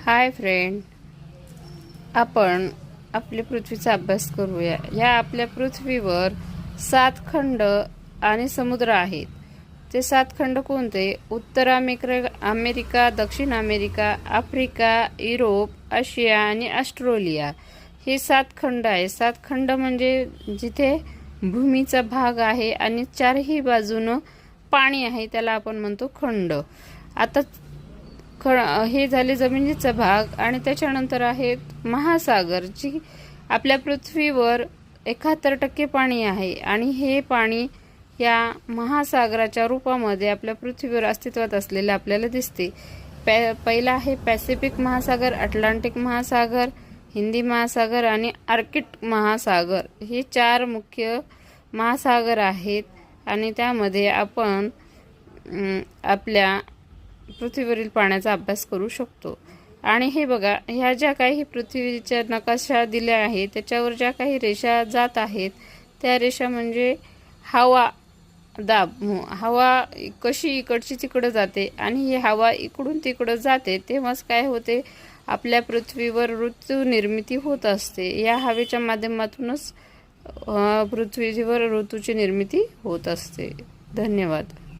Hi friend, आपण आपल्या पृथ्वीचा अभ्यास करूया। या आपल्या पृथ्वीवर 7 खंड आणि समुद्र आहेत। ते 7 खंड कोणते? उत्तर अमेरिका, दक्षिण अमेरिका, आफ्रिका, युरोप, आशिया आणि ऑस्ट्रेलिया हे 7 खंड आहेत। 7 खंड म्हणजे जिथे भूमीचा भाग आहे आणि चारही बाजूनं पाणी आहे, त्याला आपण म्हणतो खंड। आता हे झाले जमिनीचा भाग आणि त्याच्यानंतर आहेत महासागर, जी आपल्या पृथ्वीवर 71% पाणी आहे आणि हे पाणी या महासागराच्या रूपामध्ये आपल्या पृथ्वीवर अस्तित्वात असलेले आपल्याला दिसते। पहिला आहे पॅसिफिक महासागर, अटलांटिक महासागर, हिंदी महासागर आणि आर्क्टिक महासागर। हे 4 मुख्य महासागर आहेत आणि त्यामध्ये आपण आपल्या पृथ्वीवरील पाण्याचा अभ्यास करू शकतो। आणि हे बघा, ह्या ज्या काही पृथ्वीच्या नकाशा दिल्या आहे त्याच्यावर ज्या काही रेषा जात आहेत त्या रेषा म्हणजे हवा दाब। हवा कशी इकडची तिकडं जाते आणि ही हवा इकडून तिकडं जाते तेव्हाच काय होते, आपल्या पृथ्वीवर ऋतू निर्मिती होत असते। या हवेच्या माध्यमातूनच पृथ्वीवर ऋतूची निर्मिती होत असते। धन्यवाद।